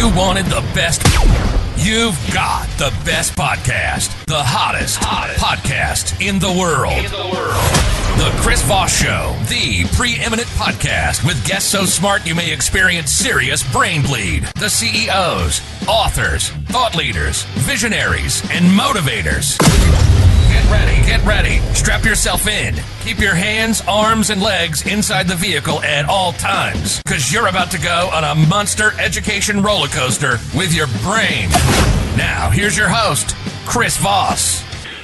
You wanted the best. You've got the best podcast. The hottest podcast in the world. The Chris Voss Show, the preeminent podcast with guests so smart you may experience serious brain bleed. The CEOs, authors, thought leaders, visionaries, and motivators. Get ready. Strap yourself in. Keep your hands, arms, and legs inside the vehicle at all times, because you're about to go on a monster education roller coaster with your brain. Now, here's your host, Chris Voss.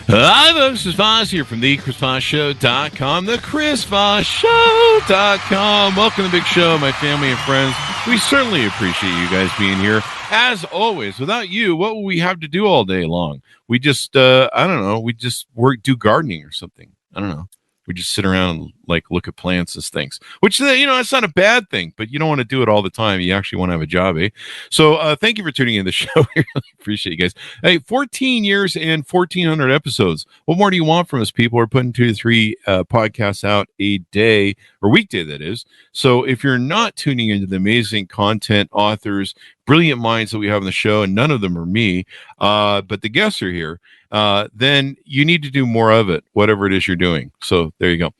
Hi, folks. This is Voss here from thechrisvossshow.com, thechrisvossshow.com. Welcome to the big show, my family and friends. We certainly appreciate you guys being here. As always, without you, what would we have to do all day long? We just, I don't know, we just do gardening or something. I don't know. We just sit around and look at plants as things, which, it's not a bad thing, but you don't want to do it all the time. You actually want to have a job, eh? So thank you for tuning in the show. I really appreciate you guys. Hey, 14 years and 1,400 episodes. What more do you want from us, people? We're putting 2 to 3 podcasts out a day, or weekday, that is. So if you're not tuning into the amazing content, authors, brilliant minds that we have on the show, and none of them are me, but the guests are here, then you need to do more of it, whatever it is you're doing. So there you go.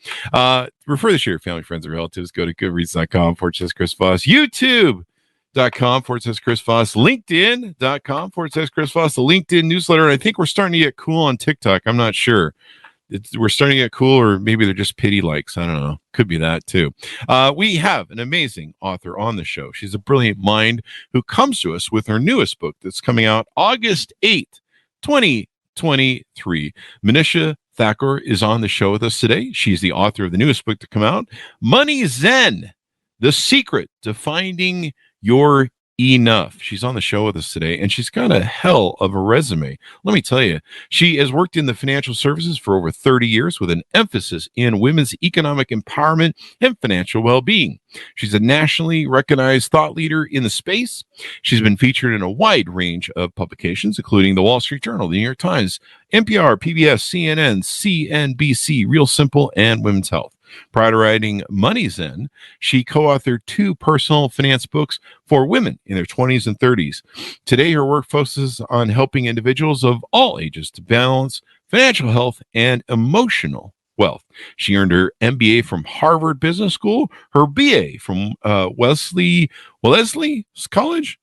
Refer this to your family, friends, and relatives. Go to goodreads.com/Chris Voss, youtube.com/Chris Voss, linkedin.com/Chris Voss, the LinkedIn newsletter. And I think we're starting to get cool on TikTok. I'm not sure. We're starting to get cool, or maybe they're just pity likes. I don't know. Could be that too. We have an amazing author on the show. She's a brilliant mind who comes to us with her newest book that's coming out August 8th, 2023. Manisha Thakor is on the show with us today. She's the author of the newest book to come out, MoneyZen, The Secret to Finding Your Enough. She's on the show with us today, and she's got a hell of a resume. Let me tell you, she has worked in the financial services for over 30 years with an emphasis in women's economic empowerment and financial well-being. She's a nationally recognized thought leader in the space. She's been featured in a wide range of publications, including the Wall Street Journal, the New York Times, NPR, PBS, CNN, CNBC, Real Simple, and Women's Health. Prior to writing MoneyZen, she co-authored 2 personal finance books for women in their 20s and 30s. Today, her work focuses on helping individuals of all ages to balance financial health and emotional wealth. She earned her MBA from Harvard Business School, her BA from Wellesley College,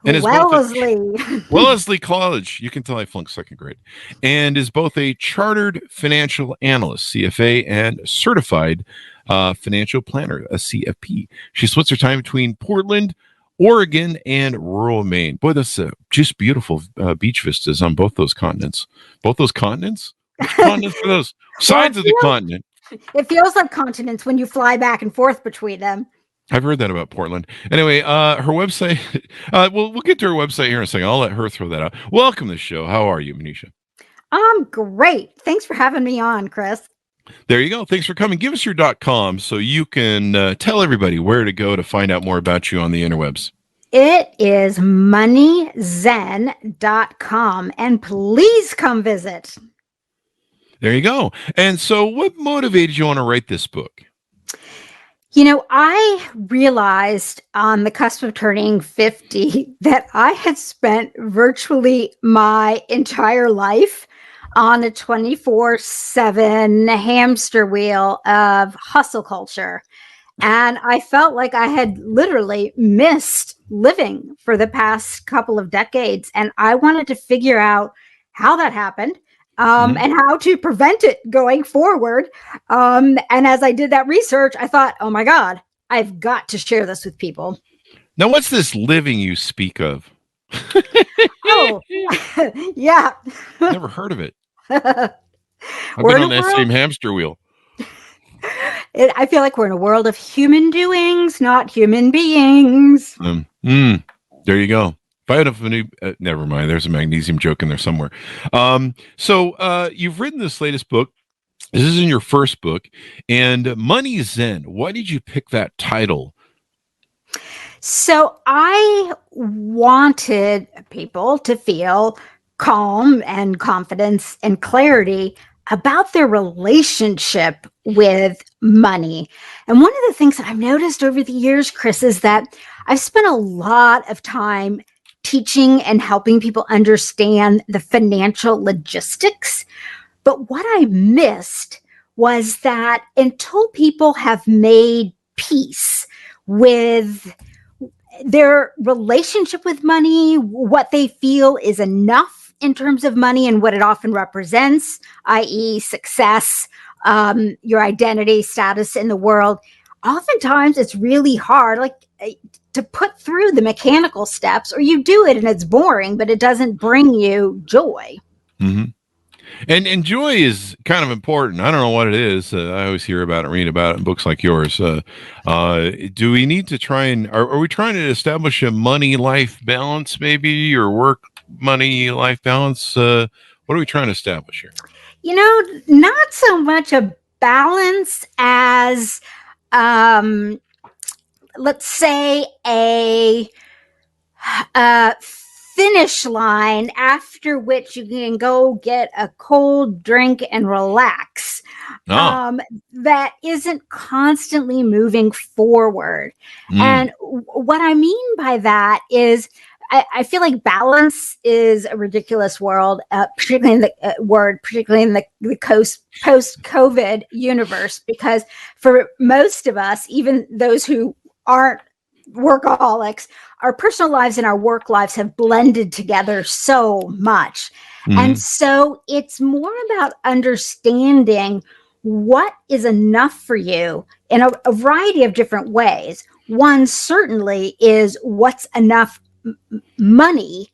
and is Wellesley College. You can tell I flunked second grade, and is both a chartered financial analyst, CFA, and certified financial planner, a CFP. She splits her time between Portland, Oregon, and rural Maine. Boy, that's just beautiful beach vistas on both those continents. Both those continents? Which continents are those? Sides of the continent. It feels like continents when you fly back and forth between them. I've heard that about Portland. Anyway, her website, we'll get to her website here in a second. I'll let her throw that out. Welcome to the show. How are you, Manisha? I'm great. Thanks for having me on, Chris. There you go. Thanks for coming. Give us your .com so you can tell everybody where to go to find out more about you on the interwebs. It is MoneyZen.com, and please come visit. There you go. And so what motivated you on to write this book? I realized on the cusp of turning 50 that I had spent virtually my entire life on a 24/7 hamster wheel of hustle culture. And I felt like I had literally missed living for the past couple of decades. And I wanted to figure out how that happened. And how to prevent it going forward. And as I did that research, I thought, oh my God, I've got to share this with people. Now, what's this living you speak of? Oh, yeah. Never heard of it. I've been on that same hamster wheel. I feel like we're in a world of human doings, not human beings. There you go. Never mind. There's a magnesium joke in there somewhere. So you've written this latest book. This is in your first book. And MoneyZen, why did you pick that title? So I wanted people to feel calm and confidence and clarity about their relationship with money. And one of the things that I've noticed over the years, Chris, is that I've spent a lot of time teaching and helping people understand the financial logistics. But what I missed was that until people have made peace with their relationship with money, what they feel is enough in terms of money and what it often represents, i.e., success, your identity, status in the world, oftentimes it's really hard, to put through the mechanical steps, or you do it and it's boring, but it doesn't bring you joy. Mm-hmm. And joy is kind of important. I don't know what it is. I always hear about it, read about it in books like yours. Do we need to try and are we trying to establish a money-life balance, maybe, or work money-life balance? What are we trying to establish here? Not so much a balance as, let's say, a finish line after which you can go get a cold drink and relax. That isn't constantly moving forward. And what I mean by that is I feel like balance is a ridiculous word, particularly in the post-COVID universe, because for most of us, even those who aren't workaholics, our personal lives and our work lives have blended together so much. And so it's more about understanding what is enough for you in a variety of different ways. One certainly is what's enough money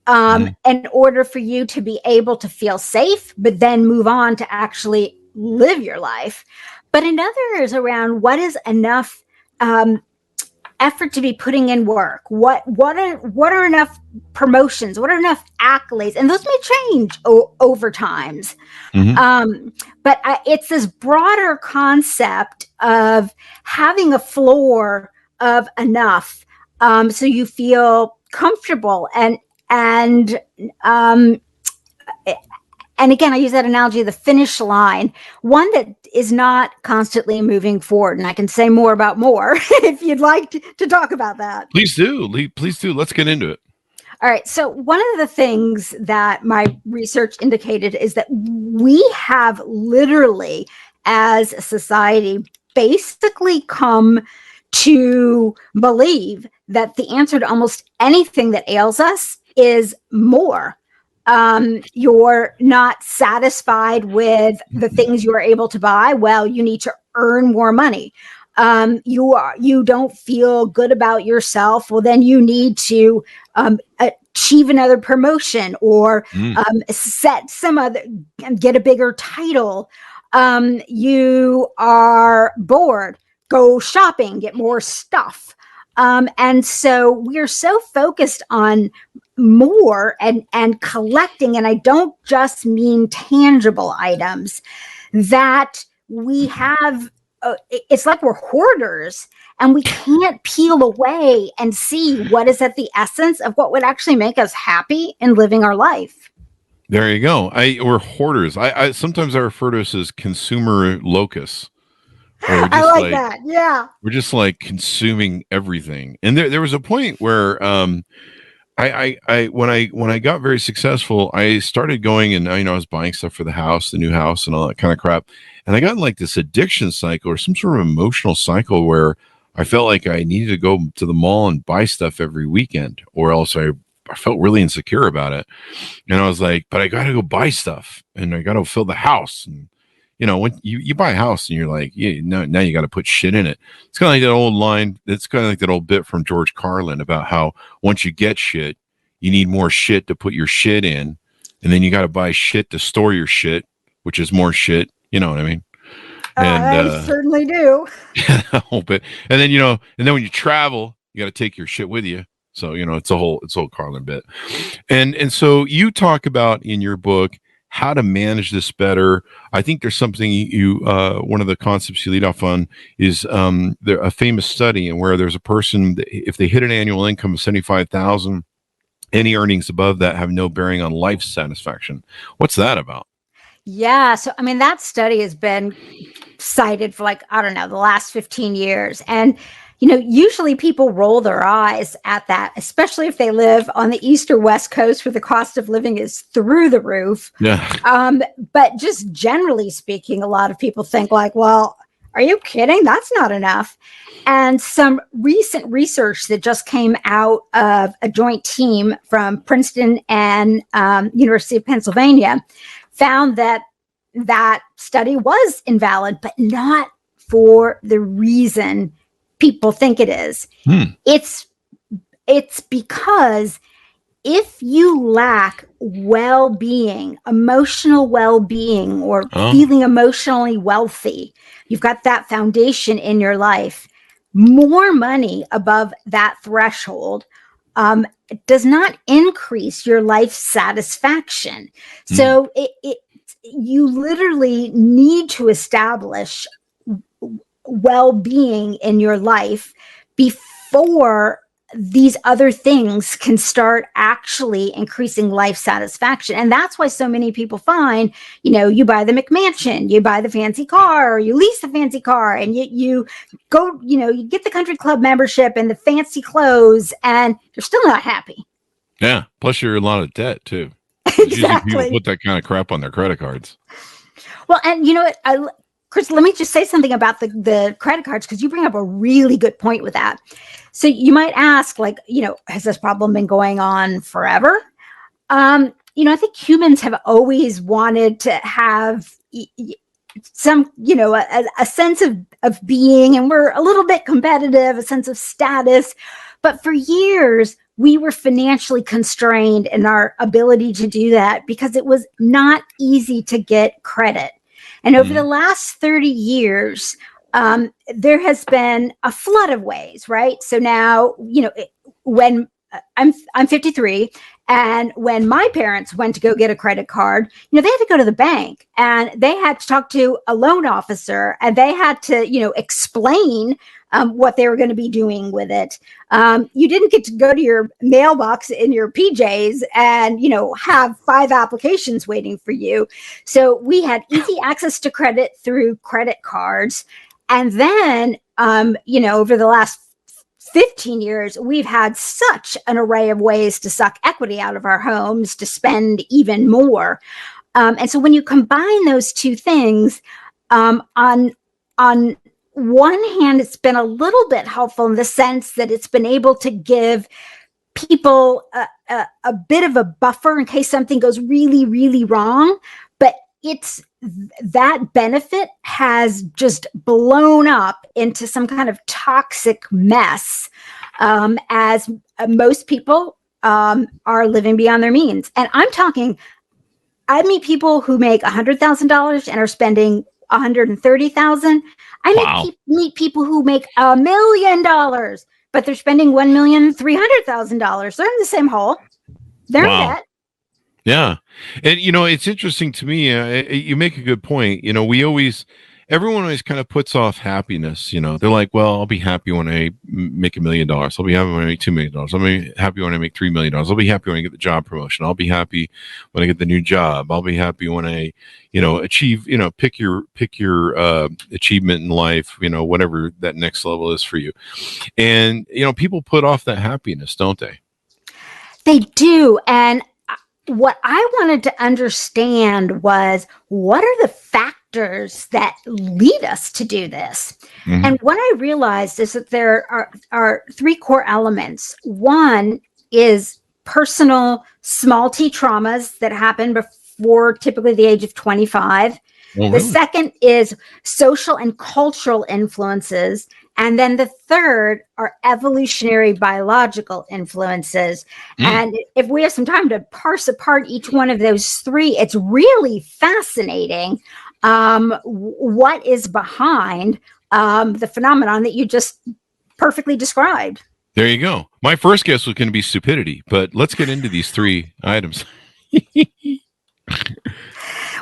in order for you to be able to feel safe, but then move on to actually live your life. But another is around what is enough effort to be putting in work. What are enough promotions? What are enough accolades? And those may change over times. But it's this broader concept of having a floor of enough, so you feel comfortable and again, I use that analogy of the finish line, one that is not constantly moving forward. And I can say more about more if you'd like to talk about that. Please do. Let's get into it. All right. So one of the things that my research indicated is that we have literally, as a society, basically come to believe that the answer to almost anything that ails us is more. You're not satisfied with the things you are able to buy. Well, you need to earn more money. You don't feel good about yourself. Well, then you need to achieve another promotion or get a bigger title. You are bored. Go shopping, get more stuff. And so we're so focused on more and collecting, and I don't just mean tangible items, that we have, it's like we're hoarders and we can't peel away and see what is at the essence of what would actually make us happy in living our life. There you go. We're hoarders. I sometimes I refer to us as consumer locusts. I like that. Yeah. We're just like consuming everything. And there was a point where when I got very successful, I started going and I was buying stuff for the house, the new house, and all that kind of crap. And I got in like this addiction cycle or some sort of emotional cycle where I felt like I needed to go to the mall and buy stuff every weekend, or else I felt really insecure about it. And I was like, but I got to go buy stuff and I got to fill the house. And when you buy a house and you're like, now you got to put shit in it. It's kind of like that old line. It's kind of like that old bit from George Carlin about how once you get shit, you need more shit to put your shit in. And then you got to buy shit to store your shit, which is more shit. You know what I mean? And I certainly do. A whole bit. And then, and then when you travel, you got to take your shit with you. So, it's a whole Carlin bit. And so you talk about in your book how to manage this better. I think there's something one of the concepts you lead off on is a famous study and where there's a person that if they hit an annual income of $75,000, any earnings above that have no bearing on life satisfaction. What's that about? Yeah. So, that study has been cited for the last 15 years. And Usually people roll their eyes at that, especially if they live on the East or West Coast where the cost of living is through the roof. Yeah. But just generally speaking, a lot of people think like, well, are you kidding? That's not enough. And some recent research that just came out of a joint team from Princeton and University of Pennsylvania found that study was invalid, but not for the reason people think it is. It's because if you lack well-being, emotional well-being, or feeling emotionally wealthy, you've got that foundation in your life, more money above that threshold does not increase your life satisfaction. So you literally need to establish well-being in your life before these other things can start actually increasing life satisfaction. And that's why so many people find, you buy the McMansion, you buy the fancy car, or you lease the fancy car, and you go, you get the country club membership and the fancy clothes, and you're still not happy. Yeah. Plus you're in a lot of debt too. Exactly. Usually people put that kind of crap on their credit cards. Well, and Chris, let me just say something about the credit cards, because you bring up a really good point with that. So you might ask, like, has this problem been going on forever? I think humans have always wanted to have some, a sense of being, and we're a little bit competitive, a sense of status. But for years, we were financially constrained in our ability to do that because it was not easy to get credit. And over the last 30 years, there has been a flood of ways, right? So now, when I'm 53, and when my parents went to go get a credit card, they had to go to the bank, and they had to talk to a loan officer, and they had to, explain what they were going to be doing with it. You didn't get to go to your mailbox in your PJs and, have 5 applications waiting for you. So we had easy access to credit through credit cards. And then, over the last 15 years, we've had such an array of ways to suck equity out of our homes to spend even more. And so when you combine those two things, on one hand, it's been a little bit helpful in the sense that it's been able to give people a bit of a buffer in case something goes really, really wrong. But that benefit has just blown up into some kind of toxic mess, as most people are living beyond their means. And I meet people who make $100,000 and are spending $130,000. I meet people who make $1 million, but they're spending $1,300,000. They're in the same hole. They're in debt. Yeah. And, it's interesting to me. You make a good point. Everyone always kind of puts off happiness. They're like, well, I'll be happy when I make $1 million. I'll be happy when I make $2 million. I'll be happy when I make $3 million. I'll be happy when I get the job promotion. I'll be happy when I get the new job. I'll be happy when I, achieve, pick your achievement in life, whatever that next level is for you. And, people put off that happiness, don't they? They do. And what I wanted to understand was, what are the factors that lead us to do this? And what I realized is that there are 3 core elements. One is personal small t traumas that happen before typically the age of 25. Oh, really? The second is social and cultural influences. And then the third are evolutionary biological influences. And if we have some time to parse apart each one of those 3, it's really fascinating what is behind the phenomenon that you just perfectly described. There you go. My first guess was going to be stupidity, but let's get into these 3 items.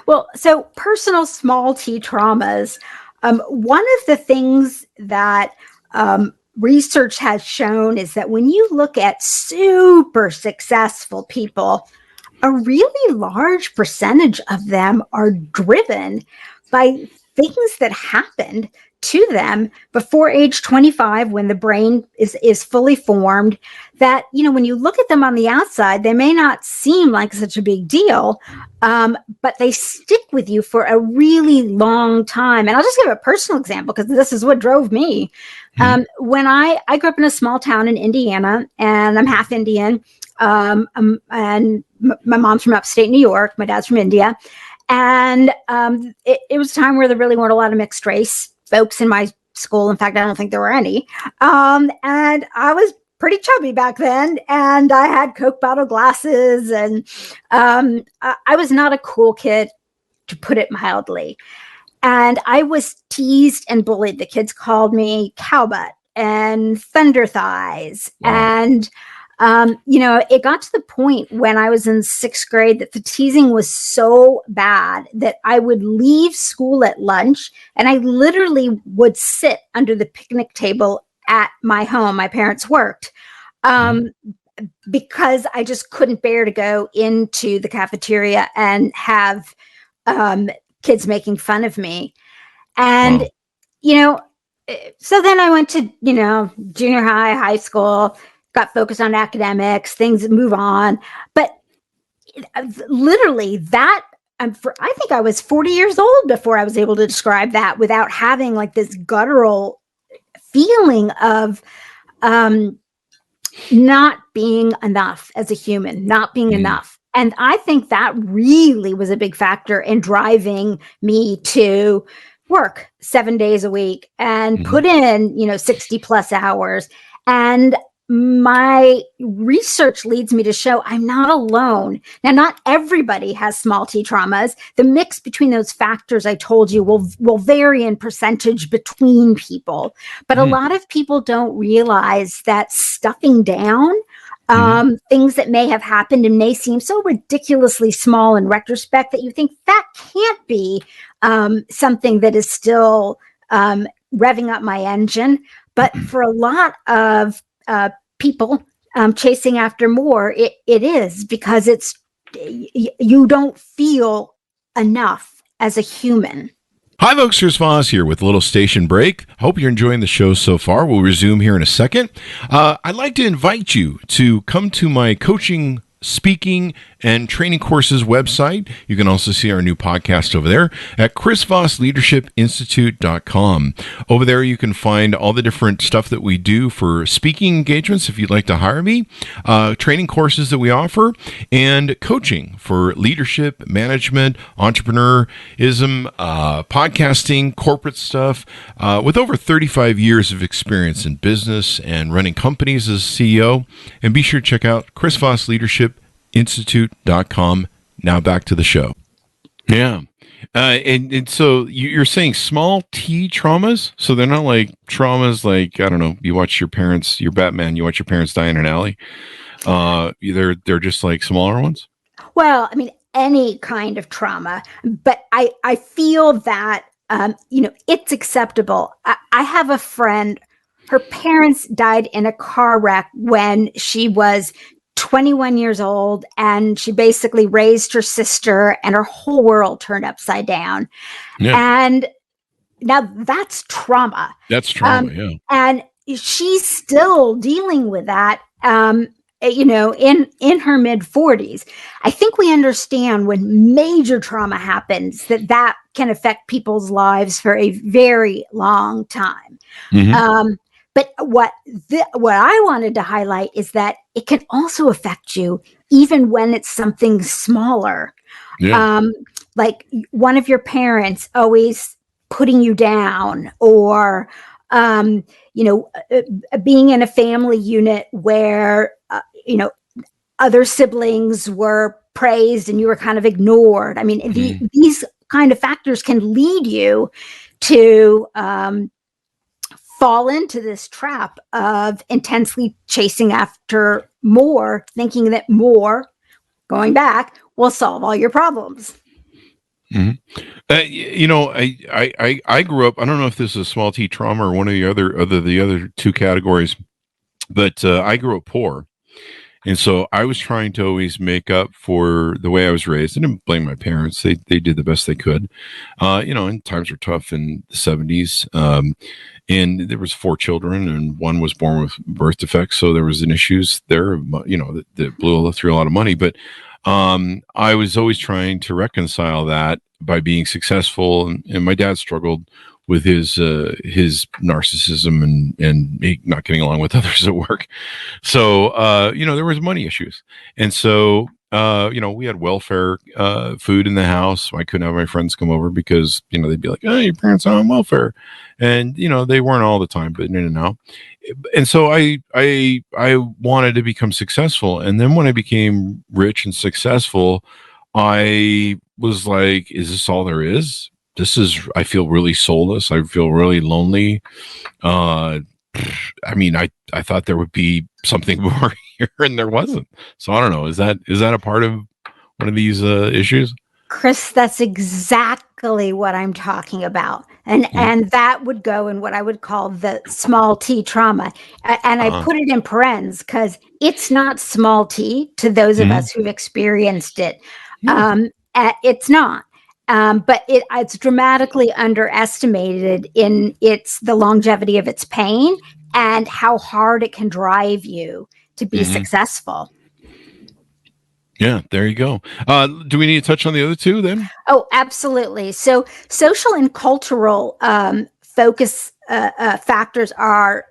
Well, so personal small t traumas. One of the things that research has shown is that when you look at super successful people, a really large percentage of them are driven by things that happened to them before age 25, when the brain is fully formed, that, when you look at them on the outside, they may not seem like such a big deal, but they stick with you for a really long time. And I'll just give a personal example, because this is what drove me. When I grew up in a small town in Indiana, and I'm half Indian, and my mom's from upstate New York, my dad's from India. And it was a time where there really weren't a lot of mixed race folks in my school. In fact, I don't think there were any. And I was pretty chubby back then, and I had Coke bottle glasses, and I was not a cool kid, to put it mildly. And I was teased and bullied. The kids called me cowbutt and thunder thighs. Wow. And it got to the point when I was in 6th grade that the teasing was so bad that I would leave school at lunch, and I literally would sit under the picnic table at my home. My parents worked, because I just couldn't bear to go into the cafeteria and have kids making fun of me. And, so then I went to, junior high school, got focused on academics, things move on. But literally that, I think I was 40 years old before I was able to describe that without having like this guttural feeling of not being enough as a human, not being enough. And I think that really was a big factor in driving me to work 7 days a week and put in, 60 plus hours. And my research leads me to show I'm not alone. Now, not everybody has small t traumas. The mix between those factors I told you will vary in percentage between people. But a lot of people don't realize that stuffing down things that may have happened and may seem so ridiculously small in retrospect that you think that can't be something that is still revving up my engine. But for a lot of people chasing after more, it is, because you don't feel enough as a human. Hi, folks. Here's Voss here with a little station break. Hope you're enjoying the show so far. We'll resume here in a second. I'd like to invite you to come to my coaching, speaking, and training courses website. You can also see our new podcast over there at chrisvossleadershipinstitute.com. Over there, you can find all the different stuff that we do for speaking engagements if you'd like to hire me, training courses that we offer, and coaching for leadership, management, entrepreneurism, podcasting, corporate stuff. With over 35 years of experience in business and running companies as CEO. And be sure to check out chrisvossleadershipinstitute.com. Now back to the show. Yeah. And so you're saying small t traumas? So they're not like traumas like, I don't know, you watch your parents, you're Batman, you watch your parents die in an alley. They're just like smaller ones? Well, I mean, any kind of trauma, but I feel that, it's acceptable. I have a friend, her parents died in a car wreck when she was 21 years old, and she basically raised her sister, and her whole world turned upside down. Yeah. And now that's trauma. That's trauma, yeah. And she's still dealing with that, in her mid 40s. I think we understand when major trauma happens that can affect people's lives for a very long time. But what I wanted to highlight is that it can also affect you even when it's something smaller. Yeah. Like one of your parents always putting you down, or, being in a family unit where, other siblings were praised and you were kind of ignored. I mean, these kind of factors can lead you to fall into this trap of intensely chasing after more, thinking that more, going back, will solve all your problems. I grew up, I don't know if this is a small t trauma or one of the other two categories, but I grew up poor. And so I was trying to always make up for the way I was raised. I didn't blame my parents. They did the best they could. And times were tough in the 70s. And there was 4 children and one was born with birth defects. So there was an issues there, that blew through a lot of money. But I was always trying to reconcile that by being successful. And my dad struggled with his narcissism and not getting along with others at work. So, there was money issues. And so, we had welfare food in the house. I couldn't have my friends come over because, they'd be like, oh, your parents are on welfare. And, they weren't all the time, but in and out. And so I wanted to become successful. And then when I became rich and successful, I was like, is this all there is? I feel really soulless. I feel really lonely. I thought there would be something more here and there wasn't. So I don't know. Is that a part of one of these issues? Chris, that's exactly what I'm talking about. And that would go in what I would call the small t trauma. And I put it in parens because it's not small t to those of us who've experienced it. It's not. But it's dramatically underestimated in the longevity of its pain and how hard it can drive you to be successful. Yeah, there you go. Do we need to touch on the other two then? Oh, absolutely. So social and cultural focus factors are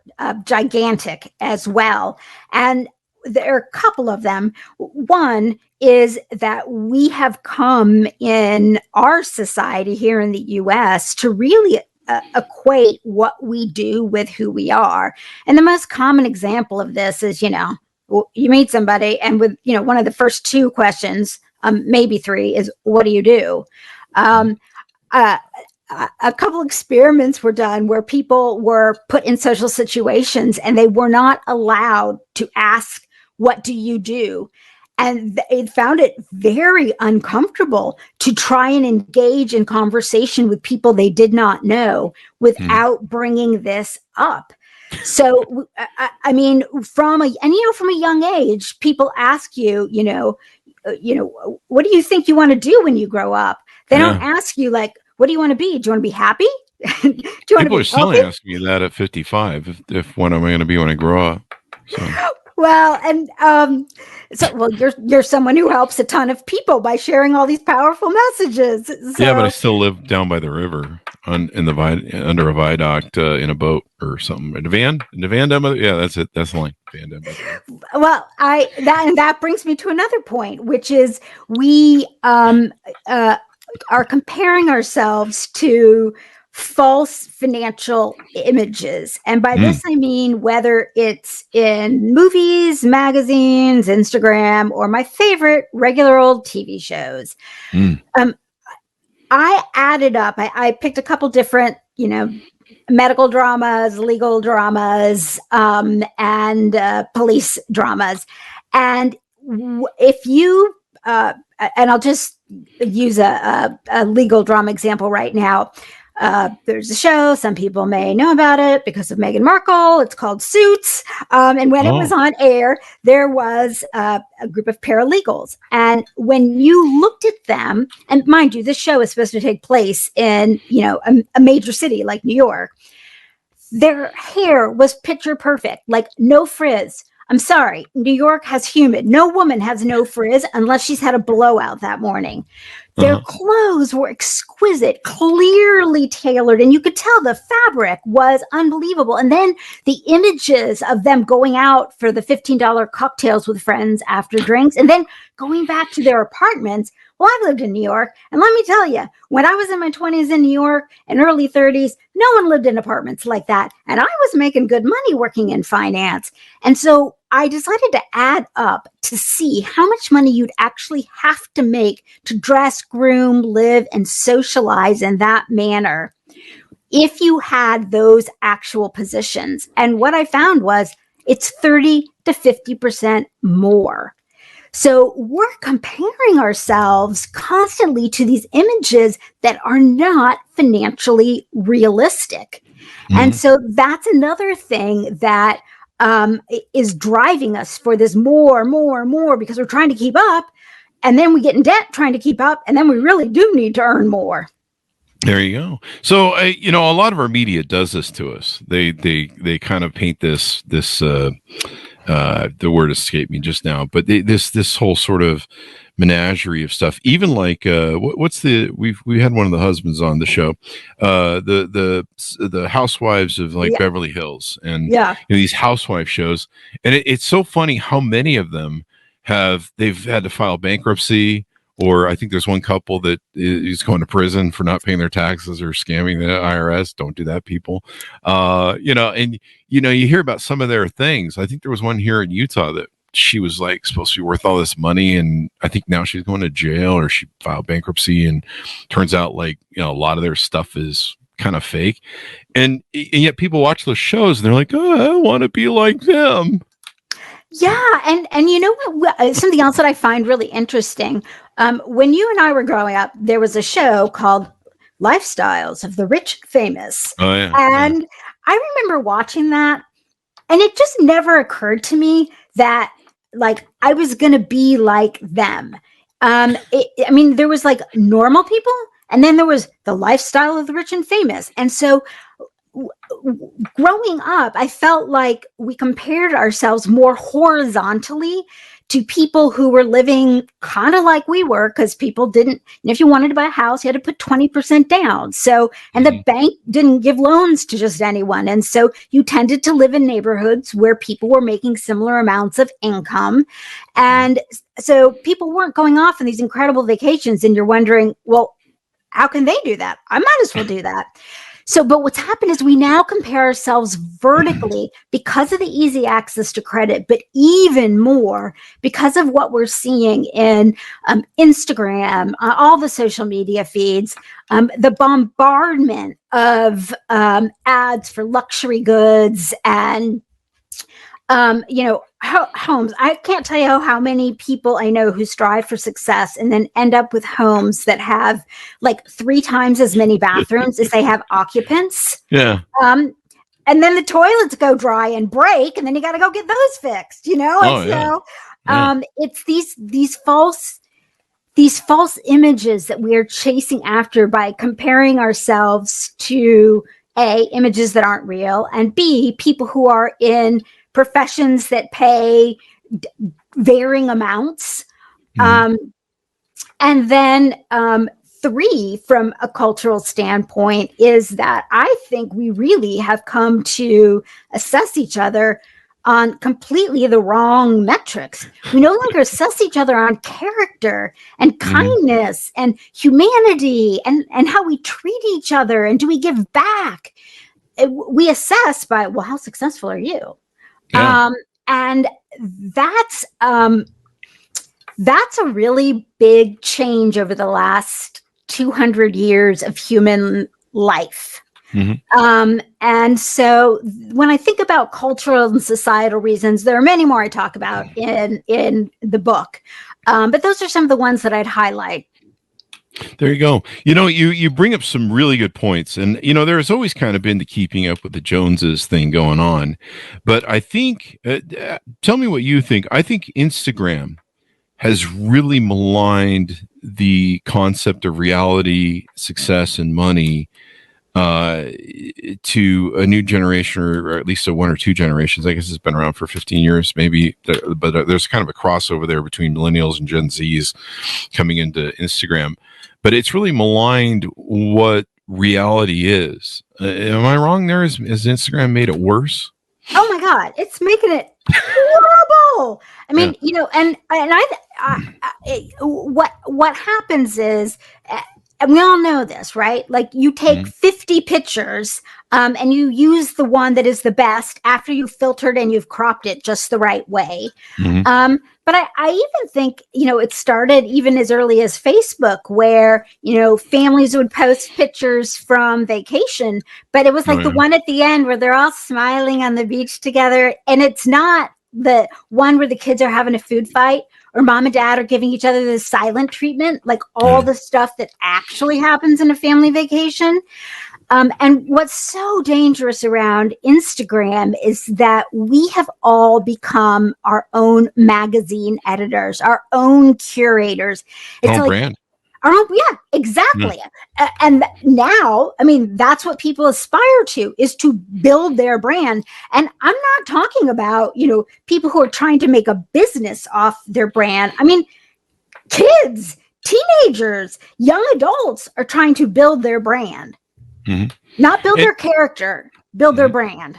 gigantic as well. And there are a couple of them. One is that we have come in our society here in the US to really equate what we do with who we are. And the most common example of this is, you meet somebody and with, one of the first 2 questions, maybe 3 is, what do you do? A couple experiments were done where people were put in social situations and they were not allowed to ask, what do you do? And they found it very uncomfortable to try and engage in conversation with people they did not know without bringing this up. So, from a young age, people ask you, what do you think you want to do when you grow up? They don't ask you like, what do you want to be? Do you want to be happy? People are still asking me that at 55. If when am I going to be when I grow up? So. Well, and you're someone who helps a ton of people by sharing all these powerful messages. So. Yeah, but I still live down by the river under a viaduct in a boat or something. In a van down by the, yeah, that's it. That's the line. Van down by the river. Well, that brings me to another point, which is we are comparing ourselves to false financial images. And by this, I mean, whether it's in movies, magazines, Instagram, or my favorite regular old TV shows. I added up, I picked a couple different, medical dramas, legal dramas, and police dramas. And if you, and I'll just use a legal drama example right now. There's a show, some people may know about it because of Meghan Markle. It's called Suits. And when it was on air, there was a group of paralegals. And when you looked at them, and mind you, this show is supposed to take place in, a major city like New York. Their hair was picture perfect, like no frizz. I'm sorry, New York has humid. No woman has no frizz unless she's had a blowout that morning. Their clothes were exquisite, clearly tailored, and you could tell the fabric was unbelievable. And then the images of them going out for the $15 cocktails with friends after drinks, and then going back to their apartments. Well, I've lived in New York, and let me tell you, when I was in my 20s in New York and early 30s, no one lived in apartments like that. And I was making good money working in finance. And so I decided to add up to see how much money you'd actually have to make to dress, groom, live, and socialize in that manner if you had those actual positions. And what I found was it's 30 to 50% more. So we're comparing ourselves constantly to these images that are not financially realistic. And so that's another thing that is driving us for this more, because we're trying to keep up. And then we get in debt trying to keep up. And then we really do need to earn more. There you go. So, a lot of our media does this to us. They kind of paint this, the word escaped me just now, but this whole sort of menagerie of stuff, even like, we had one of the husbands on the show, the housewives of like Beverly Hills and these housewife shows. And it's so funny how many of them they've had to file bankruptcy, or I think there's one couple that is going to prison for not paying their taxes or scamming the IRS. Don't do that, people. And you hear about some of their things. I think there was one here in Utah that she was like supposed to be worth all this money, and I think now she's going to jail, or she filed bankruptcy, and turns out like a lot of their stuff is kind of fake, and yet people watch those shows and they're like, oh, I want to be like them. Yeah, and you know what? Something else that I find really interesting. When you and I were growing up, there was a show called Lifestyles of the Rich and Famous. Oh, yeah. And I remember watching that, and it just never occurred to me that like I was going to be like them. There was like normal people, and then there was the lifestyle of the rich and famous. And so growing up, I felt like we compared ourselves more horizontally to people who were living kind of like we were, because people didn't, if you wanted to buy a house, you had to put 20% down. So, and the bank didn't give loans to just anyone. And so you tended to live in neighborhoods where people were making similar amounts of income. And so people weren't going off on these incredible vacations, and you're wondering, well, how can they do that? I might as well do that. So, but what's happened is we now compare ourselves vertically because of the easy access to credit, but even more because of what we're seeing in Instagram, all the social media feeds, the bombardment of ads for luxury goods and homes. I can't tell you how many people I know who strive for success and then end up with homes that have like 3 times as many bathrooms as they have occupants. Yeah. And then the toilets go dry and break, and then you got to go get those fixed, It's these false images that we are chasing after by comparing ourselves to A, images that aren't real, and B, people who are in professions that pay varying amounts. And then 3, from a cultural standpoint, is that I think we really have come to assess each other on completely the wrong metrics. We no longer assess each other on character and kindness and humanity and how we treat each other, and do we give back. We assess by, well, how successful are you? Yeah. And that's a really big change over the last 200 years of human life. And so when I think about cultural and societal reasons, there are many more I talk about in the book. But those are some of the ones that I'd highlight. There you go. You bring up some really good points, and there's always kind of been the keeping up with the Joneses thing going on. But I think, tell me what you think. I think Instagram has really maligned the concept of reality, success, and money to a new generation, or at least 1 or 2 generations. I guess it's been around for 15 years, maybe, but there's kind of a crossover there between millennials and Gen Zs coming into Instagram. But it's really maligned what reality is. Am I wrong there? Has Instagram made it worse? Oh my God, it's making it horrible. I mean, what happens is, and we all know this, right? Like you take 50 pictures and you use the one that is the best after you've filtered and you've cropped it just the right way. But I even think, it started even as early as Facebook, where, families would post pictures from vacation, but it was like the one at the end where they're all smiling on the beach together. And it's not the one where the kids are having a food fight, or mom and dad are giving each other the silent treatment, like all the stuff that actually happens in a family vacation. And what's so dangerous around Instagram is that we have all become our own magazine editors, our own curators. It's like brand. Yeah, exactly. And now, I mean, that's what people aspire to, is to build their brand. And I'm not talking about, people who are trying to make a business off their brand. I mean, kids, teenagers, young adults are trying to build their brand, not build their character, build their brand.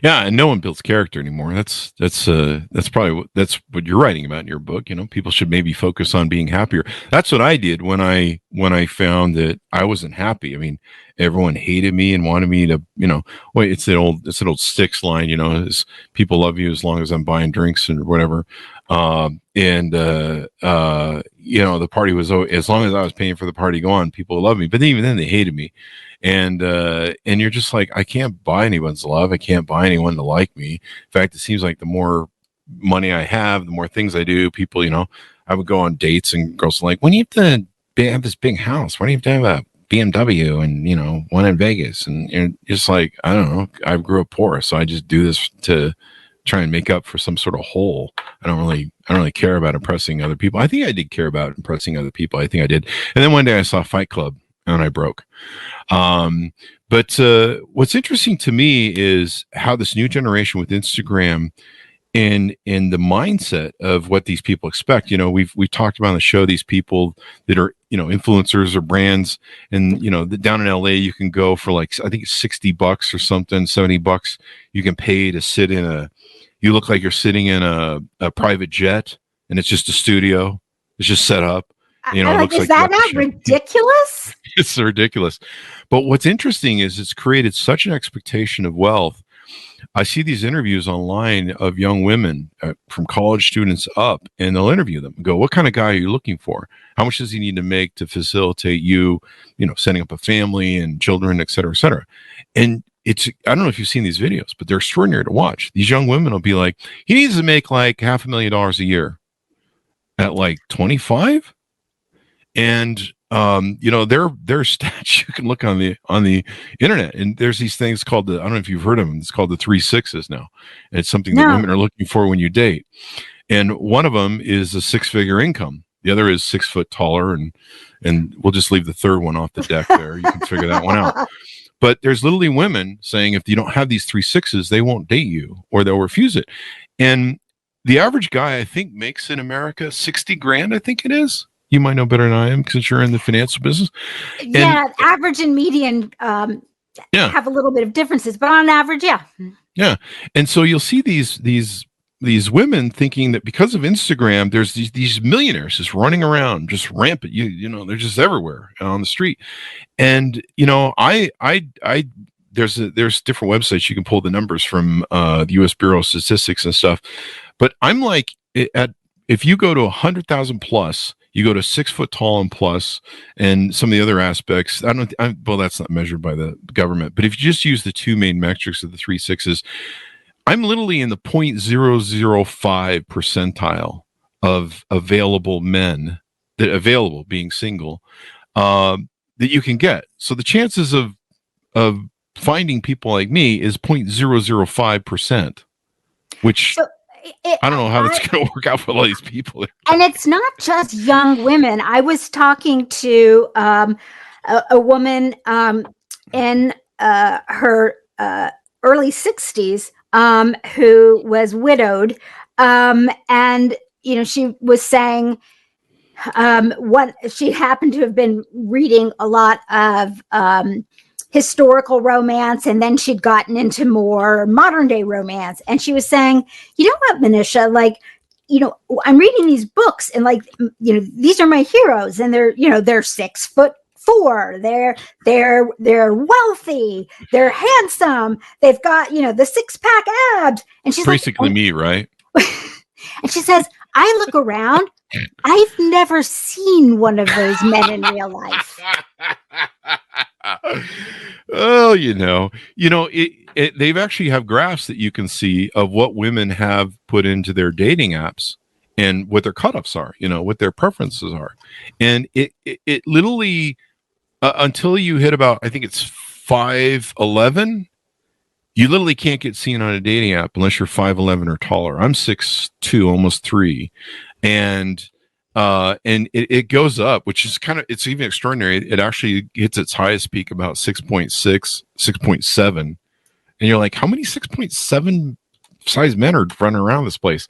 Yeah, and no one builds character anymore. That's probably that's what you're writing about in your book. People should maybe focus on being happier. That's what I did when I found that I wasn't happy. I mean, everyone hated me and wanted me to, wait, it's an old Styx line, is people love you as long as I'm buying drinks and whatever. The party was, as long as I was paying for the party to go on, people loved me. But even then they hated me. And you're just like, I can't buy anyone's love. I can't buy anyone to like me. In fact, it seems like the more money I have, the more things I do, people, I would go on dates and girls are like, when do you have to have this big house? Why do you have to have a BMW and, one in Vegas? And you're just like, I don't know. I grew up poor. So I just do this to try and make up for some sort of hole. I don't really care about impressing other people. I think I did care about impressing other people. I think I did. And then one day I saw Fight Club and I broke. But what's interesting to me is how this new generation with Instagram and the mindset of what these people expect. We've talked about on the show, these people that are, influencers or brands, and, down in LA, you can go for like, I think it's $60 or something, $70. You can pay to sit you look like you're sitting in a private jet, and it's just a studio. It's just set up. It looks is that not ridiculous? It's ridiculous. But what's interesting is it's created such an expectation of wealth. I see these interviews online of young women from college students up, and they'll interview them and go, what kind of guy are you looking for? How much does he need to make to facilitate you, setting up a family and children, et cetera, et cetera. And I don't know if you've seen these videos, but they're extraordinary to watch. These young women will be like, he needs to make like $500,000 a year at like 25. And their stats you can look on the internet, and there's these things called I don't know if you've heard of them. It's called the 3 6s now. And it's something that women are looking for when you date. And one of them is a 6-figure income. The other is 6 foot taller, and we'll just leave the third one off the deck there. You can figure that one out. But there's literally women saying if you don't have these 3 6s, they won't date you or they'll refuse it. And the average guy, I think, makes in America $60,000. I think it is. You might know better than I am because you're in the financial business. Yeah, average and median have a little bit of differences, but on average, yeah. Yeah, and so you'll see these women thinking that because of Instagram, there's these millionaires just running around, just rampant. They're just everywhere on the street. And there's different websites you can pull the numbers from the U.S. Bureau of Statistics and stuff. But I'm like, if you go to 100,000 plus. You go to 6 foot tall and plus, and some of the other aspects. Well, that's not measured by the government. But if you just use the two main metrics of the 3 6s, I'm literally in the 0.005 percentile of available men being single that you can get. So the chances of finding people like me is 0.005%, which. I don't know how that's going to work out for all these people. And it's not just young women. I was talking to a woman in her early 60s who was widowed. And, she was saying what she happened to have been reading a lot of historical romance, and then she'd gotten into more modern day romance, and she was saying, you know what, Manisha, like, I'm reading these books, and like, these are my heroes, and they're 6'4", they're wealthy, they're handsome, they've got the 6-pack abs, and she's basically like, me, right? And she says, I look around, I've never seen one of those men in real life. Oh, they've actually have graphs that you can see of what women have put into their dating apps and what their cutoffs are, what their preferences are. And it literally, until you hit about, I think it's 5'11", you literally can't get seen on a dating app unless you're 5'11" or taller. I'm 6'2", almost 3. And it goes up, which is it's even extraordinary. It actually hits its highest peak about 6.6, 6.7. And you're like, how many 6.7 size men are running around this place?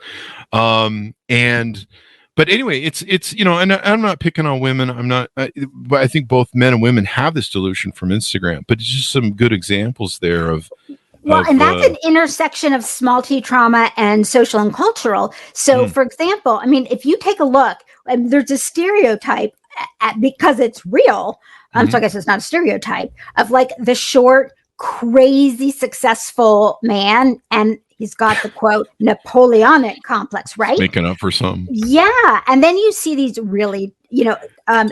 But anyway, it's and I'm not picking on women. I'm not, but I think both men and women have this delusion from Instagram. But it's just some good examples there of. And that's an intersection of small t trauma and social and cultural. So, for example, I mean, if you take a look, there's a stereotype because it's real. So I guess it's not a stereotype of like the short, crazy, successful man, and he's got the quote Napoleonic complex, right? Making up for some. Yeah, and then you see these really,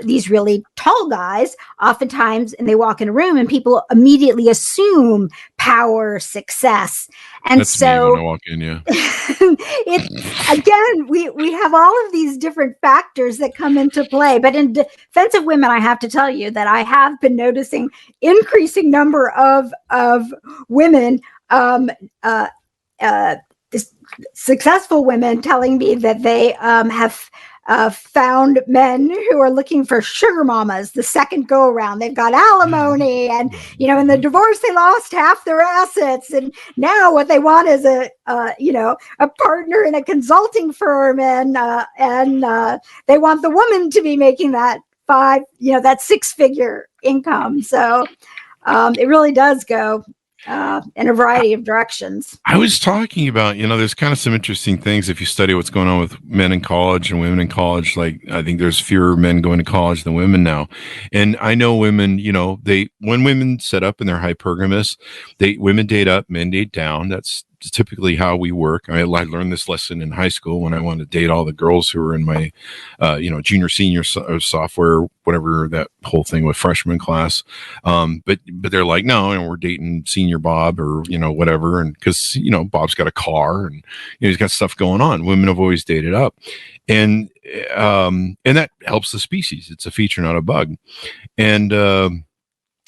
these really tall guys, oftentimes, and they walk in a room, and people immediately assume power, success, and that's so me when I walk in. Yeah, again, we have all of these different factors that come into play. But in defense of women, I have to tell you that I have been noticing increasing number of women. Successful women telling me that they have found men who are looking for sugar mamas the second go around. They've got alimony, and in the divorce they lost half their assets, and now what they want is a partner in a consulting firm, and they want the woman to be making that that 6-figure income. So it really does go in a variety of directions. I was talking about, there's kind of some interesting things if you study what's going on with men in college and women in college. Like, I think there's fewer men going to college than women now. And I know women, when women set up and they're hypergamous, women date up, men date down. That's typically how we work. I learned this lesson in high school when I wanted to date all the girls who were in my, junior, senior software, whatever that whole thing with freshman class. But they're like, no, and we're dating senior Bob or, whatever. And cause, Bob's got a car and he's got stuff going on. Women have always dated up, and that helps the species. It's a feature, not a bug. And,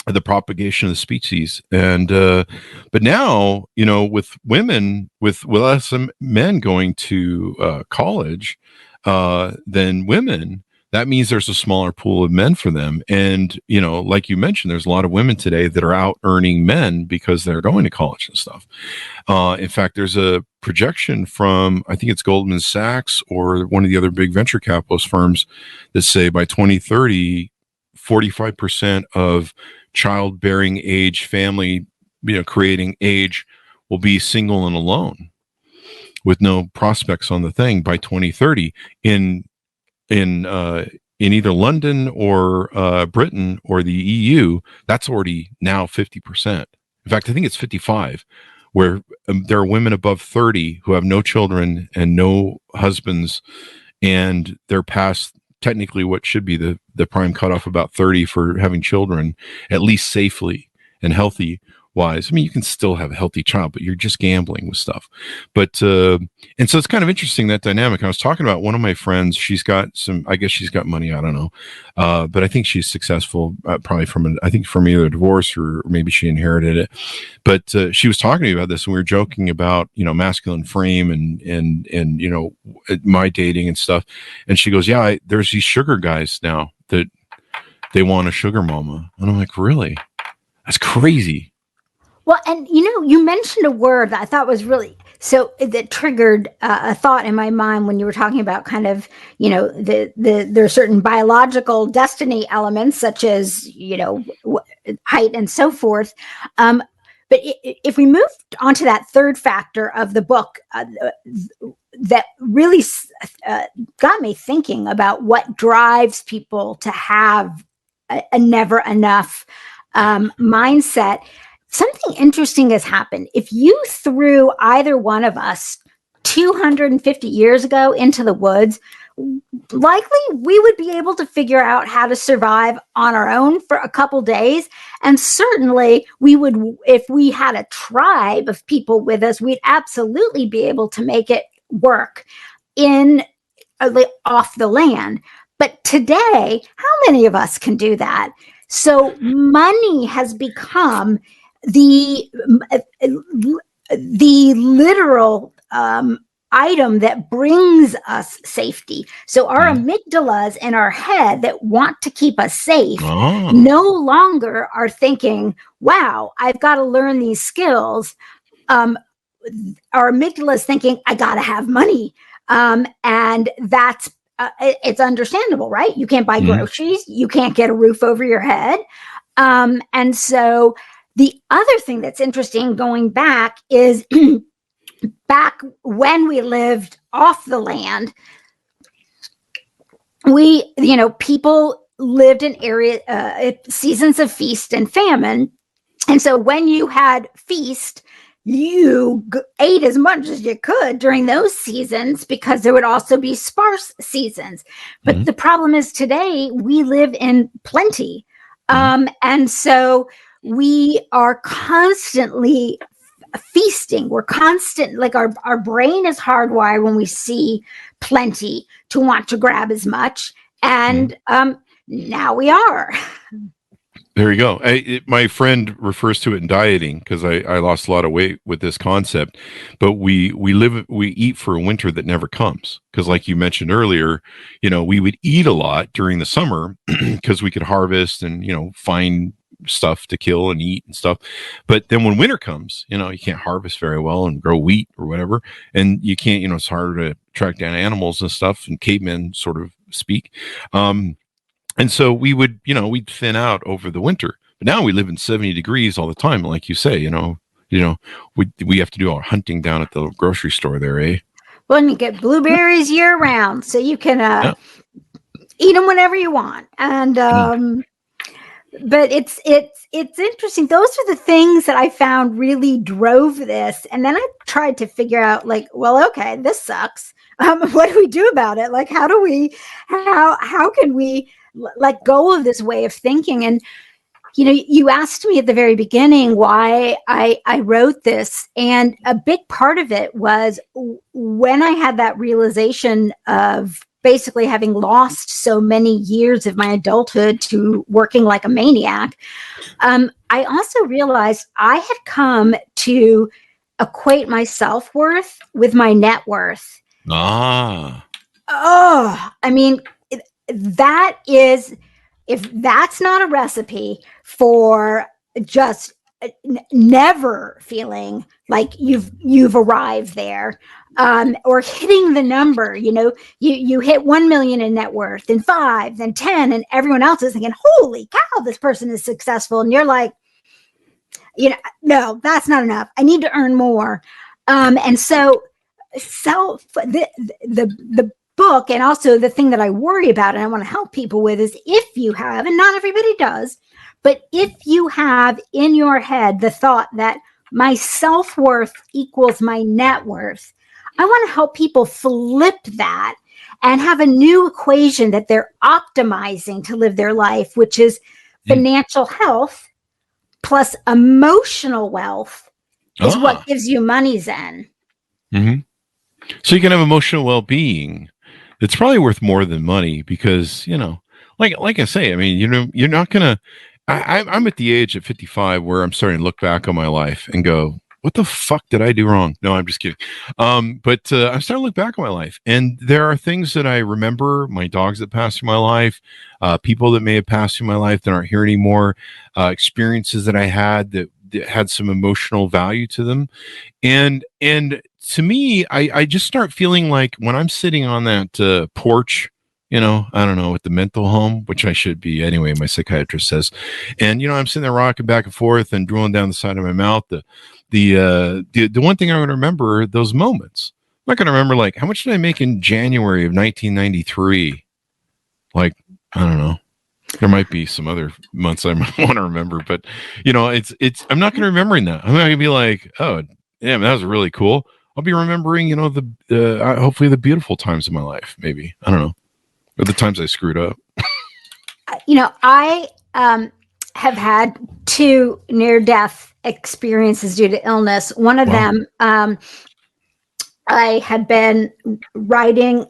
the propagation of the species. And but now, with women, with less men going to college than women, that means there's a smaller pool of men for them. And like you mentioned, there's a lot of women today that are out earning men because they're going to college and stuff. In fact, there's a projection from, I think it's Goldman Sachs or one of the other big venture capitalist firms, that say by 2030 45% of childbearing age family, creating age will be single and alone with no prospects on the thing by 2030 in either London or Britain or the EU. That's already now 50%. In fact, I think it's 55, where there are women above 30 who have no children and no husbands, and they're past technically what should be the prime cutoff, about 30, for having children, at least safely and healthy wise. I mean, you can still have a healthy child, but you're just gambling with stuff. But and so it's kind of interesting, that dynamic. I was talking about one of my friends. She's got I guess she's got money. I don't know, but I think she's successful, probably from either a divorce or maybe she inherited it. But she was talking to me about this, and we were joking about masculine frame and my dating and stuff. And she goes, "Yeah, there's these sugar guys now that they want a sugar mama," and I'm like, "Really? That's crazy." Well, and you mentioned a word that I thought was really that triggered a thought in my mind when you were talking about kind of there are certain biological destiny elements such as height and so forth. But if we move on to that third factor of the book, that really got me thinking about what drives people to have a never enough mindset. Something interesting has happened. If you threw either one of us 250 years ago into the woods, likely we would be able to figure out how to survive on our own for a couple days. And certainly we would, if we had a tribe of people with us, we'd absolutely be able to make it work off the land. But today, how many of us can do that? So money has become the literal item that brings us safety. So our amygdalas in our head that want to keep us safe no longer are thinking, wow, I've got to learn these skills. Our amygdala is thinking, I got to have money. And that's, it's understandable, right? You can't buy groceries. You can't get a roof over your head. And so the other thing that's interesting going back is back when we lived off the land, people lived in seasons of feast and famine. And so when you had feast, you ate as much as you could during those seasons because there would also be sparse seasons. But the problem is today we live in plenty. And so we are constantly feasting. We're constant, like our brain is hardwired when we see plenty to want to grab as much. And now we are. There you go. My friend refers to it in dieting because I lost a lot of weight with this concept. But we eat for a winter that never comes because, like you mentioned earlier, we would eat a lot during the summer because we could harvest and find stuff to kill and eat and stuff. But then when winter comes, you can't harvest very well and grow wheat or whatever, and you can't. It's harder to track down animals and stuff, and cavemen sort of speak. And so we would, we'd thin out over the winter. But now we live in 70 degrees all the time. Like you say, we have to do our hunting down at the grocery store there, eh? Well, and you get blueberries year round, so you can eat them whenever you want. And but it's interesting. Those are the things that I found really drove this. And then I tried to figure out, like, well, okay, this sucks. What do we do about it? Like, how can we let go of this way of thinking? And you asked me at the very beginning why I wrote this, and a big part of it was when I had that realization of basically having lost so many years of my adulthood to working like a maniac. I also realized I had come to equate my self-worth with my net worth. I mean, that is, if that's not a recipe for just never feeling like you've arrived there, or hitting the number, you hit 1 million in net worth, then 5, then 10, and everyone else is thinking, holy cow, this person is successful. And you're like, no, that's not enough. I need to earn more. And so the book, and also the thing that I worry about and I want to help people with, is if you have, and not everybody does, but if you have in your head the thought that my self-worth equals my net worth, I want to help people flip that and have a new equation that they're optimizing to live their life, which is financial health plus emotional wealth is what gives you MoneyZen. So you can have emotional well-being. It's probably worth more than money because, like I say, I mean, you're not going to, I'm at the age at 55 where I'm starting to look back on my life and go, what the fuck did I do wrong? No, I'm just kidding. But I'm starting to look back on my life, and there are things that I remember, my dogs that passed through my life, people that may have passed through my life that aren't here anymore, experiences that I had that had some emotional value to them. And to me, I just start feeling like when I'm sitting on that porch, I don't know, at the mental home, which I should be anyway, my psychiatrist says. And, I'm sitting there rocking back and forth and drooling down the side of my mouth. The one thing I'm going to remember are those moments. I'm not going to remember, like, how much did I make in January of 1993? Like, I don't know. There might be some other months I might want to remember, but it's I'm not going to remember that. I'm not going to be like, oh, damn, that was really cool. I'll be remembering, the hopefully the beautiful times of my life, maybe. I don't know. Or the times I screwed up. I have had 2 near-death experiences due to illness. One of them, I had been riding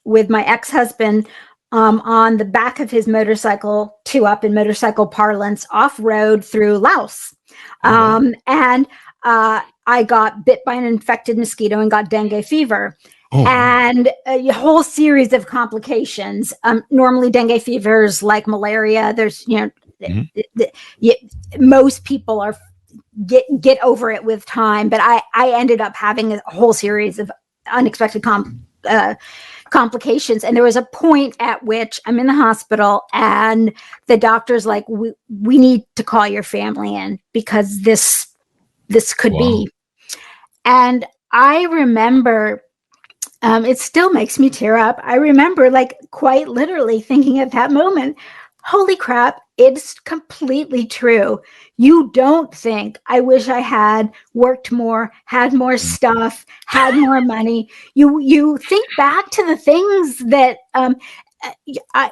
with my ex-husband on the back of his motorcycle, two up in motorcycle parlance, off-road through Laos. And I got bit by an infected mosquito and got dengue fever. And a whole series of complications. Normally dengue fevers like malaria, there's, most people are get over it with time, but I ended up having a whole series of unexpected complications. And there was a point at which I'm in the hospital and the doctor's like, we need to call your family in because this could be. And I remember, it still makes me tear up. I remember like quite literally thinking at that moment, holy crap, it's completely true. You don't think I wish I had worked more, had more stuff, had more money. You think back to the things that,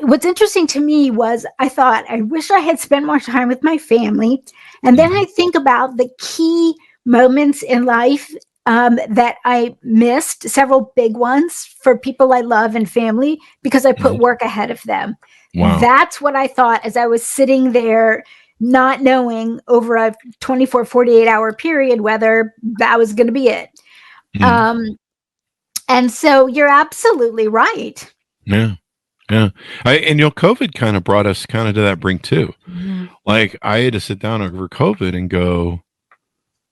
what's interesting to me was I thought, I wish I had spent more time with my family. And then I think about the key moments in life that I missed, several big ones for people I love and family, because I put work ahead of them. Wow. That's what I thought as I was sitting there, not knowing over a 24, 48-hour period whether that was going to be it. And so you're absolutely right. Yeah. Yeah. COVID kind of brought us kind of to that brink too. Like I had to sit down over COVID and go,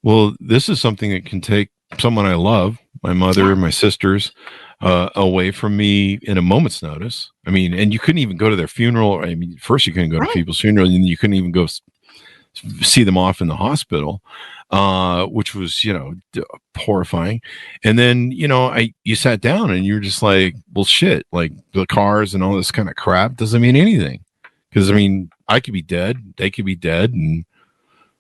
well, this is something that can take someone I love, my mother, my sisters, away from me in a moment's notice. I mean, and you couldn't even go to their funeral. I mean, first you couldn't go to people's funeral, and you couldn't even go see them off in the hospital, which was, horrifying. And then, you sat down and you're just like, well, shit, like the cars and all this kind of crap doesn't mean anything. Because, I mean, I could be dead, they could be dead, and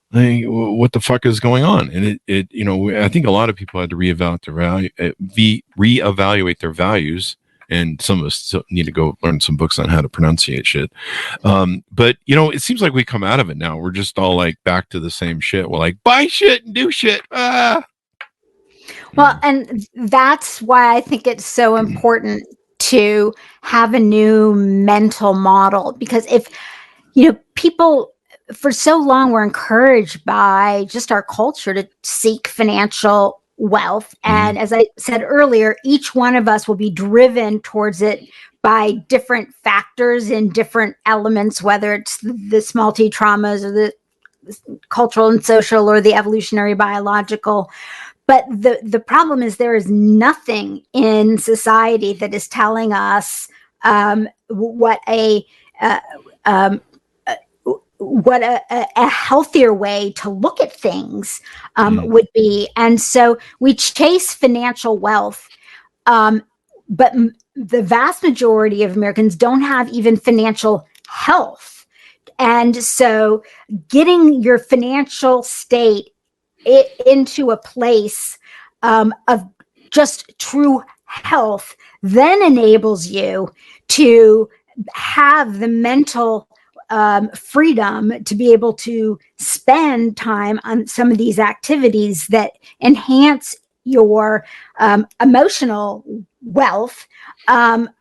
what the fuck is going on? And I think a lot of people had to reevaluate their values, and some of us still need to go learn some books on how to pronunciate shit. But it seems like we come out of it now. We're just all like back to the same shit. We're like, buy shit and do shit. Well, and that's why I think it's so important to have a new mental model, because if people for so long were encouraged by just our culture to seek financial wealth. And as I said earlier, each one of us will be driven towards it by different factors in different elements, whether it's the small t traumas or the cultural and social or the evolutionary biological. But the problem is there is nothing in society that is telling us what a healthier way to look at things would be. And so we chase financial wealth, but the vast majority of Americans don't have even financial health. And so getting your financial state into a place of just true health then enables you to have the mental freedom to be able to spend time on some of these activities that enhance your emotional wealth,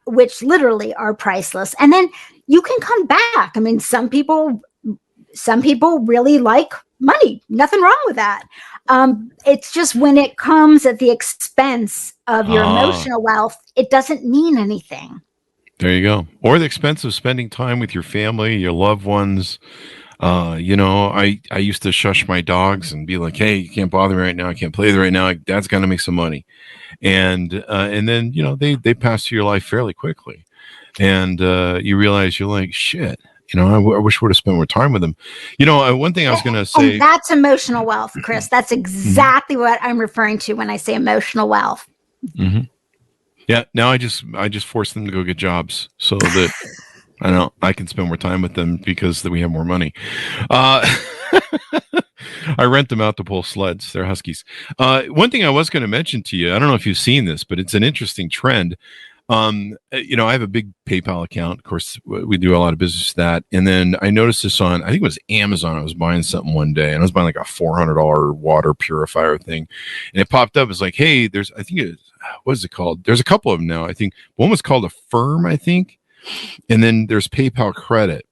which literally are priceless. And then you can come back. I mean, some people really like money. Nothing wrong with that. It's just when it comes at the expense of your emotional wealth, it doesn't mean anything. There you go. Or the expense of spending time with your family, your loved ones. I used to shush my dogs and be like, hey, you can't bother me right now. I can't play with you right now. Dad's got to make some money. And then, they pass through your life fairly quickly. And you realize you're like, shit, I wish I would have spent more time with them. One thing I was going to say. That's emotional wealth, Chris. That's exactly what I'm referring to when I say emotional wealth. Mm-hmm. Yeah, now I just force them to go get jobs so that I can spend more time with them because we have more money. I rent them out to pull sleds. They're huskies. One thing I was going to mention to you, I don't know if you've seen this, but it's an interesting trend. I have a big PayPal account. Of course, we do a lot of business with that. And then I noticed this on, I think it was Amazon. I was buying something one day and I was buying like a $400 water purifier thing. And it popped up. It's like, hey, what is it called? There's a couple of them now. I think one was called a Firm, I think. And then there's PayPal credit.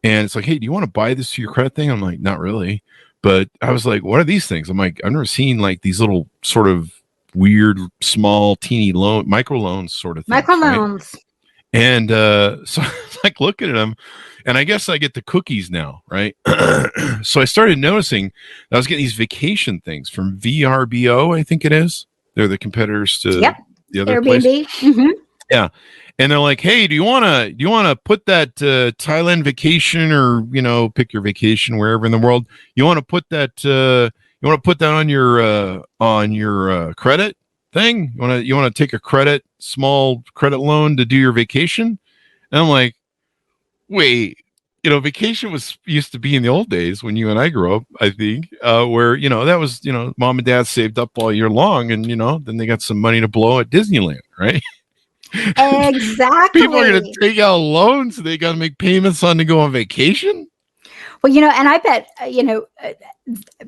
And it's like, hey, do you want to buy this to your credit thing? I'm like, not really. But I was like, what are these things? I'm like, I've never seen like these little sort of weird, small, teeny micro loans sort of things. Micro loans. Right? And so I was like looking at them, and I guess I get the cookies now, right? So I started noticing that I was getting these vacation things from VRBO, I think it is. They're the competitors to the other Airbnb. place. Yeah. And they're like, hey, do you want to put that Thailand vacation, or, pick your vacation wherever in the world. You want to put that on your credit thing? You want to take a small credit loan to do your vacation? And I'm like, wait, vacation used to be in the old days when you and I grew up, I think, where, that was, mom and dad saved up all year long, and, then they got some money to blow at Disneyland, right? Exactly. People are going to take out loans. They got to make payments on to go on vacation. Well, and I bet,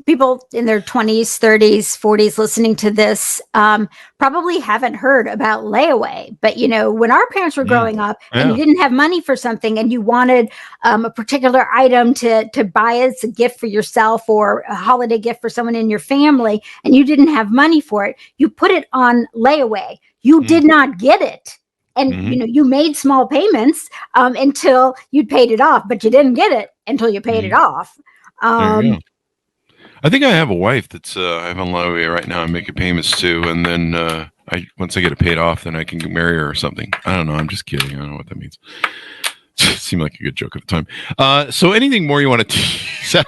people in their 20s, 30s, 40s listening to this probably haven't heard about layaway. But, when our parents were growing up and you didn't have money for something and you wanted a particular item to buy as a gift for yourself or a holiday gift for someone in your family, and you didn't have money for it, you put it on layaway. You did not get it. And, you made small payments until you'd paid it off, but you didn't get it until you paid it off. There you go. I think I have a wife that's I have on layaway right now. I'm making payments to, and then once I get it paid off, then I can marry her or something. I don't know. I'm just kidding. I don't know what that means. It seemed like a good joke at the time. So anything more you want to tease out?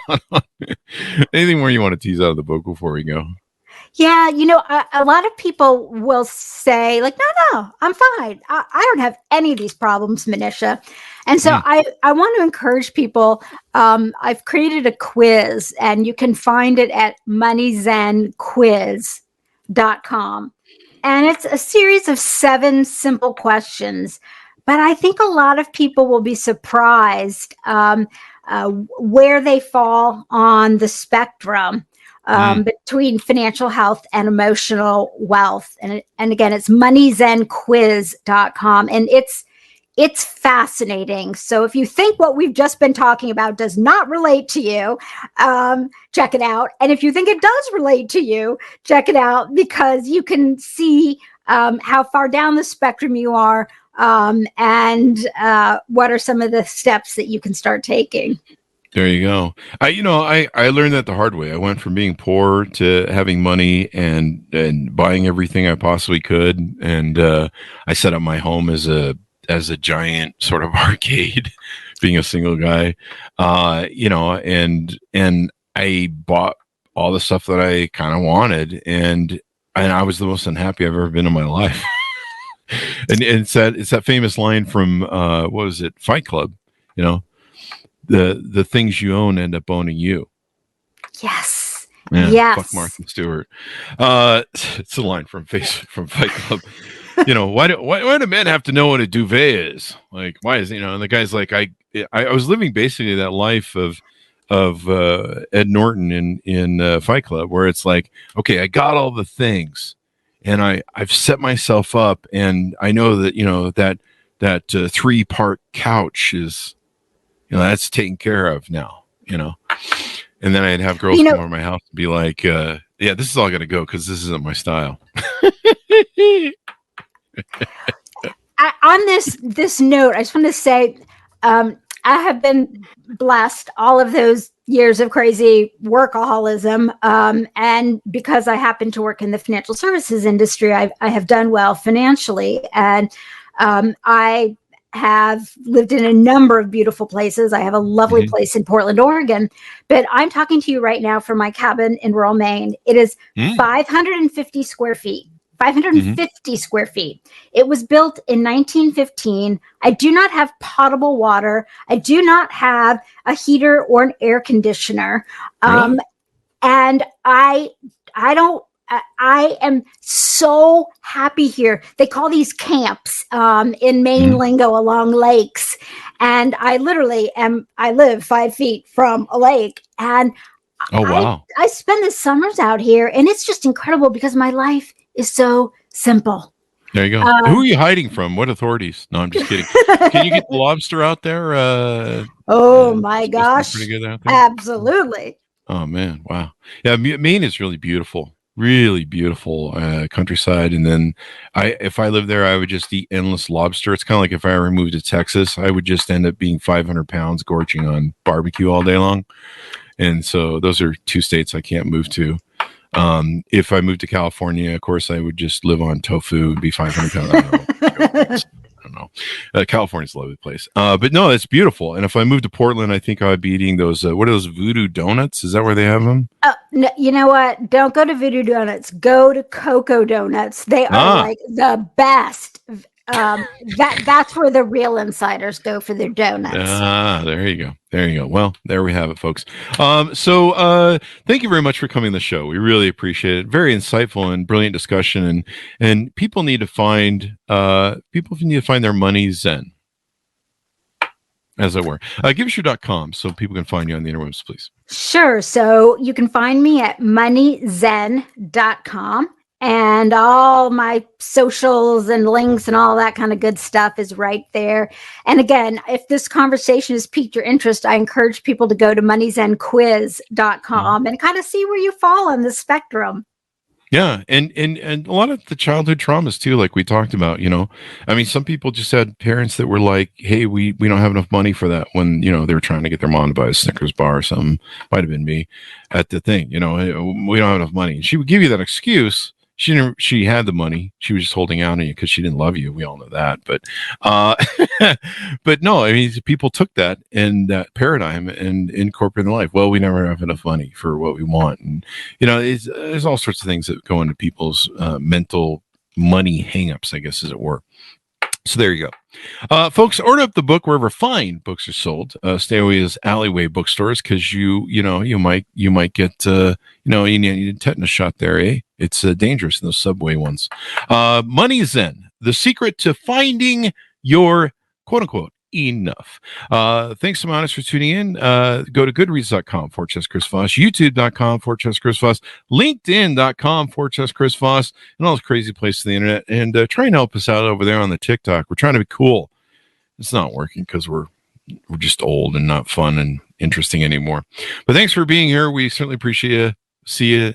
Anything more you want to tease out of the book before we go? Yeah, a lot of people will say, like, no, I'm fine. I don't have any of these problems, Manisha. And so I want to encourage people. I've created a quiz, and you can find it at MoneyZenquiz.com. And it's a series of 7 simple questions. But I think a lot of people will be surprised where they fall on the spectrum between financial health and emotional wealth. And again, it's moneyzenquiz.com. And it's fascinating. So if you think what we've just been talking about does not relate to you, check it out. And if you think it does relate to you, check it out, because you can see how far down the spectrum you are, and what are some of the steps that you can start taking. There you go. I learned that the hard way. I went from being poor to having money and buying everything I possibly could. And I set up my home as a giant sort of arcade, being a single guy, and I bought all the stuff that I kind of wanted. And I was the most unhappy I've ever been in my life. and it's that famous line from, what was it? Fight Club, the things you own end up owning you. Yes. Yeah, yes. Fuck Martha Stewart. It's a line from Fight Club. Why do men have to know what a duvet is? Like, why is and the guy's like, I was living basically that life of Ed Norton in Fight Club, where it's like, okay, I got all the things, and I've set myself up, and I know that that 3-part couch is. That's taken care of now, and then I'd have girls come over my house and be like, yeah, this is all going to go because this isn't my style. On this note, I just want to say, I have been blessed all of those years of crazy workaholism. And because I happen to work in the financial services industry, I have done well financially. And I have lived in a number of beautiful places. I have a lovely place in Portland, Oregon, but I'm talking to you right now from my cabin in rural Maine. It is 550 square feet. 550 square feet. It was built in 1915. I do not have potable water. I do not have a heater or an air conditioner. Really? And I am so happy here. They call these camps in Maine lingo along lakes. And I live 5 feet from a lake. And oh, wow. I spend the summers out here, and it's just incredible because my life is so simple. There you go. Who are you hiding from? What authorities? No, I'm just kidding. Can you get the lobster out there? Oh my It's supposed to be gosh. pretty good out there. Absolutely. Oh man, wow. Yeah, Maine is really beautiful countryside. And then if I lived there, I would just eat endless lobster. It's kind of like if I ever moved to Texas, I would just end up being 500 pounds, gorging on barbecue all day long. And so those are two states I can't move to. If I moved to California, of course, I would just live on tofu and be 500 pounds. I don't know. California's a lovely place. But no, it's beautiful. And if I moved to Portland, I think I'd be eating those, what are those voodoo donuts? Is that where they have them? No, you know what? Don't go to Voodoo Donuts. Go to Cocoa Donuts. They are like the best. That's where the real insiders go for their donuts. There you go. There you go. Well, there we have it, folks. Thank you very much for coming to the show. We really appreciate it. Very insightful and brilliant discussion. And people need to find their money zen, as it were. Give us your .com so people can find you on the interwebs, please. Sure. So you can find me at MoneyZen.com. And all my socials and links and all that kind of good stuff is right there. And again, if this conversation has piqued your interest, I encourage people to go to moneyzenquiz.com and kind of see where you fall on the spectrum. Yeah, and a lot of the childhood traumas too, like we talked about, I mean, some people just had parents that were like, hey, we don't have enough money for that, when, they were trying to get their mom to buy a Snickers bar or something. Might have been me at the thing, we don't have enough money. And she would give you that excuse. She had the money. She was just holding out on you because she didn't love you. We all know that. But but no, I mean, people took that and that paradigm and incorporated in life. Well, we never have enough money for what we want. And, there's all sorts of things that go into people's mental money hangups, I guess, as it were. So there you go. Folks, order up the book wherever fine books are sold. Stay away as alleyway bookstores because you might get you need a tetanus shot there, eh? It's dangerous in those subway ones. MoneyZen, the secret to finding your quote unquote enough. Thanks so much for tuning in. Go to goodreads.com/Chris Voss, youtube.com/Chris Voss, linkedin.com/Chris Voss, and all those crazy places on the internet. And try and help us out over there on the TikTok. We're trying to be cool. It's not working because we're just old and not fun and interesting anymore. But thanks for being here. We certainly appreciate you. See you